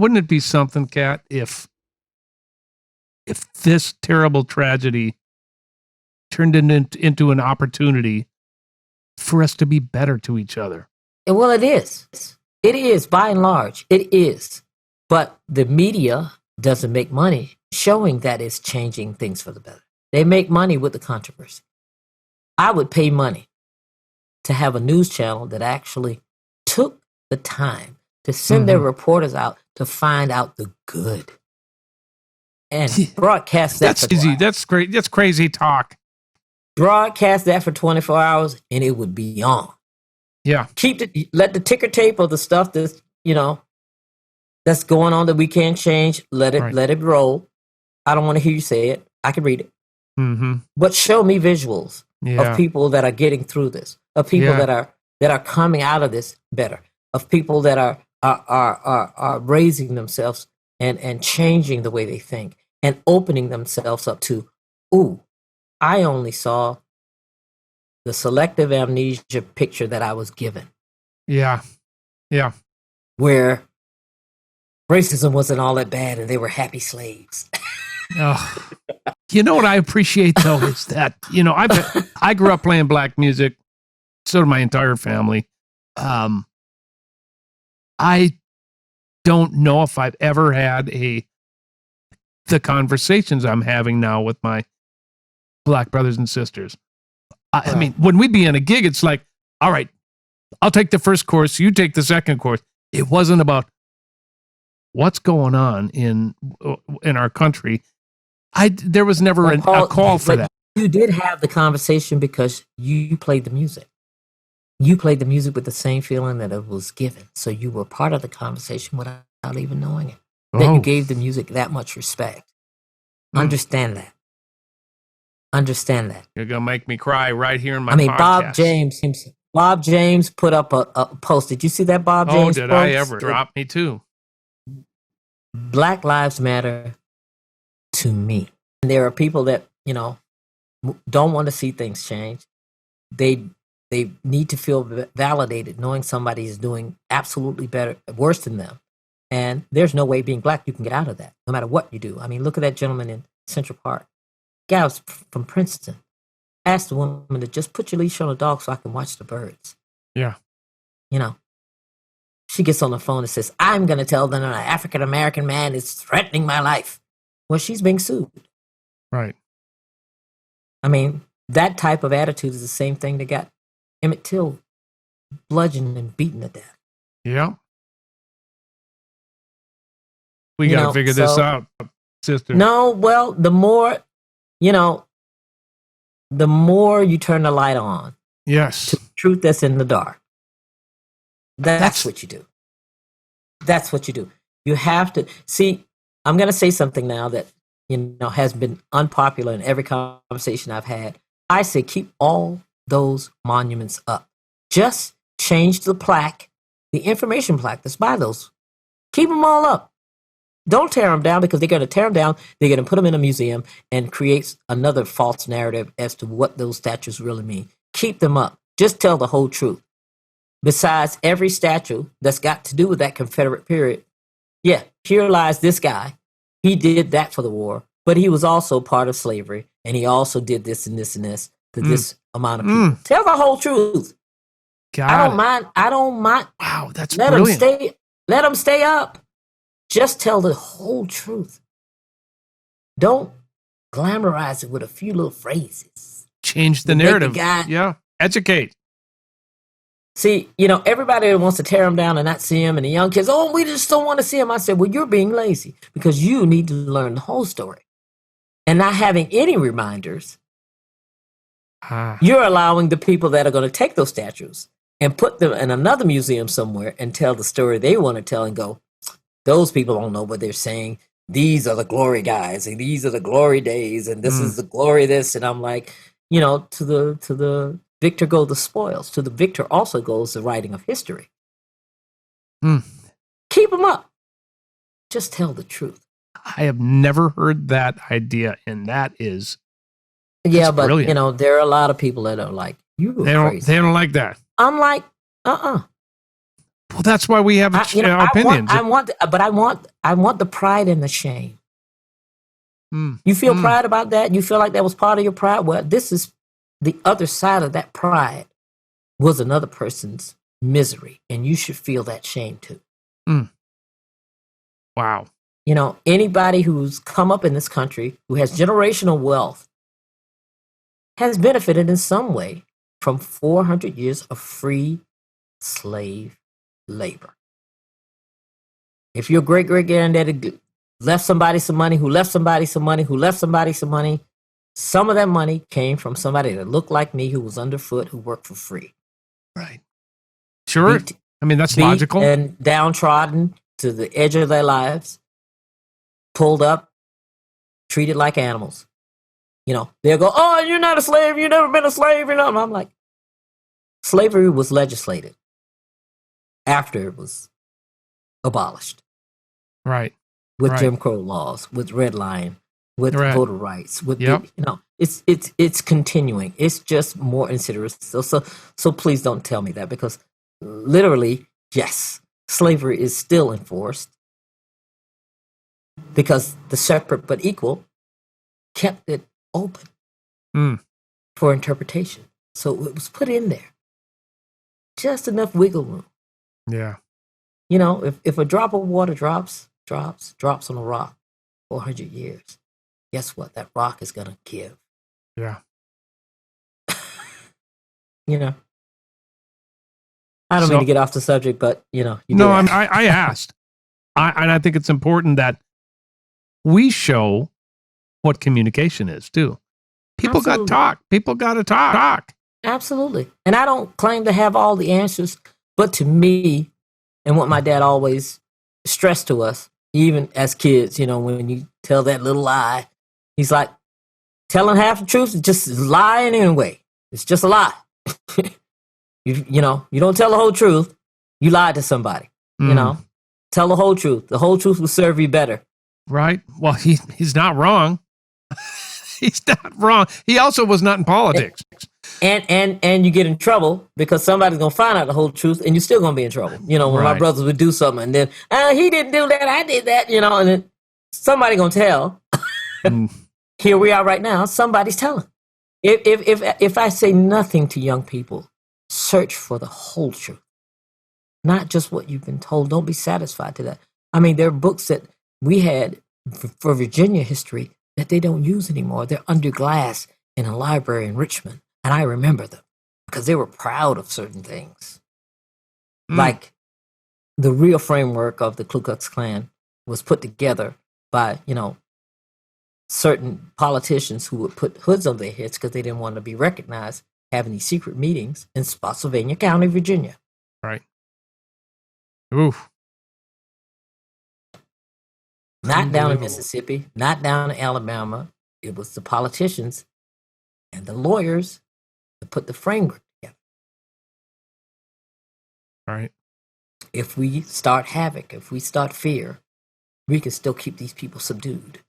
wouldn't it be something, Kat, if this terrible tragedy turned into an opportunity for us to be better to each other? Well, it is. It is, by and large. It is. But the media doesn't make money showing that it's changing things for the better. They make money with the controversy. I would pay money to have a news channel that actually took the time to send their reporters out to find out the good and broadcast that. That's easy. That's great. That's crazy talk. Broadcast that for 24 hours and it would be on. Yeah. Let the ticker tape of the stuff that's, that's going on that we can't change. Let it roll. I don't want to hear you say it. I can read it. Mm-hmm. But show me visuals of people that are getting through this, of people that are coming out of this better, of people that are raising themselves and changing the way they think and opening themselves up to, I only saw the selective amnesia picture that I was given. Yeah. Yeah. Where racism wasn't all that bad and they were happy slaves. Oh. You know what I appreciate though is that, I grew up playing black music. So did my entire family. I don't know if I've ever had the conversations I'm having now with my black brothers and sisters. I mean, when we'd be in a gig, it's like, all right, I'll take the first course, you take the second course. It wasn't about what's going on in our country. There was never a call for that. You did have the conversation because you played the music. You played the music with the same feeling that it was given. So you were part of the conversation without even knowing it. That you gave the music that much respect. Understand that. Understand that. You're going to make me cry right here in my podcast. Bob James put up a post. Did you see that, Bob James? Oh, did I ever? Drop me too. Black Lives Matter to me. And there are people that, don't want to see things change. They need to feel validated knowing somebody is doing absolutely worse than them. And there's no way being black you can get out of that, no matter what you do. I mean, look at that gentleman in Central Park. Guy was from Princeton. Asked the woman to just put your leash on a dog so I can watch the birds. Yeah. She gets on the phone and says, I'm going to tell them an African-American man is threatening my life. Well, she's being sued. Right. I mean, that type of attitude is the same thing that got Emmett Till bludgeoned and beaten to death. Yeah. We got to figure this out, sister. No, well, the more you turn the light on. Yes. To the truth that's in the dark. That's what you do. That's what you do. You have to see. I'm going to say something now that has been unpopular in every conversation I've had. I say keep all those monuments up. Just change the plaque, the information plaque that's by those. Keep them all up. Don't tear them down because they're going to tear them down. They're going to put them in a museum and create another false narrative as to what those statues really mean. Keep them up. Just tell the whole truth. Besides every statue that's got to do with that Confederate period, here lies this guy. He did that for the war, but he was also part of slavery, and he also did this and this and this to this amount of people. Tell the whole truth. I don't mind. Wow, that's brilliant. Let them stay up. Just tell the whole truth. Don't glamorize it with a few little phrases. Change the narrative. Educate. See, everybody that wants to tear him down and not see him, and the young kids, we just don't want to see him. I said, well, you're being lazy because you need to learn the whole story. And not having any reminders, you're allowing the people that are going to take those statues and put them in another museum somewhere and tell the story they want to tell and go, those people don't know what they're saying. These are the glory guys, and these are the glory days, and this is the glory this. And I'm like, to the victor go the spoils. To the victor also goes the writing of history. Keep them up. Just tell the truth. I have never heard that idea, and that is but brilliant. there are a lot of people that are like, you. They don't like that. I'm like, Well, that's why we have opinions. I want the pride and the shame. You feel pride about that? You feel like that was part of your pride? Well, this is the other side of that pride was another person's misery, and you should feel that shame too. Wow. You know, anybody who's come up in this country who has generational wealth has benefited in some way from 400 years of free slave labor. If your great-great-granddaddy left somebody some money, who left somebody some money, who left somebody some money, some of that money came from somebody that looked like me, who was underfoot, who worked for free. Right. Sure. I mean, that's logical. And downtrodden to the edge of their lives, pulled up, treated like animals. You know, they'll go, oh, you're not a slave. You've never been a slave. You know? And I'm like, slavery was legislated after it was abolished. Right. With Jim Crow laws, with redlining, with voter rights, with it's continuing. It's just more insidious. So please don't tell me that, because literally, yes, slavery is still enforced because the separate but equal kept it open for interpretation. So it was put in there, just enough wiggle room. Yeah. You know, if a drop of water drops on a rock 400 years, guess what? That rock is going to give. Yeah. You know, I don't mean to get off the subject, but you know. I asked. And I think it's important that we show what communication is too. People got to talk. People got to talk. Absolutely. And I don't claim to have all the answers, but to me, and what my dad always stressed to us, even as kids, you know, when you tell that little lie, he's like, telling half the truth is just lying anyway. It's just a lie. You know, you don't tell the whole truth. You lied to somebody. You know, tell the whole truth. The whole truth will serve you better. Right. Well, he's not wrong. He's not wrong. He also was not in politics. And you get in trouble because somebody's gonna find out the whole truth, and you're still gonna be in trouble. You know, when my brothers would do something, and then he didn't do that, I did that. You know, and then somebody gonna tell. Here we are right now. Somebody's telling. If I say nothing to young people, search for the whole truth, not just what you've been told. Don't be satisfied to that. I mean, there are books that we had for Virginia history that they don't use anymore. They're under glass in a library in Richmond. And I remember them because they were proud of certain things. Like the real framework of the Ku Klux Klan was put together by, you know, certain politicians who would put hoods on their heads because they didn't want to be recognized having these secret meetings in Spotsylvania County, Virginia. Right. Oof. Not down in Mississippi, not down in Alabama. It was the politicians and the lawyers that put the framework together. Right. If we start havoc, if we start fear, we can still keep these people subdued.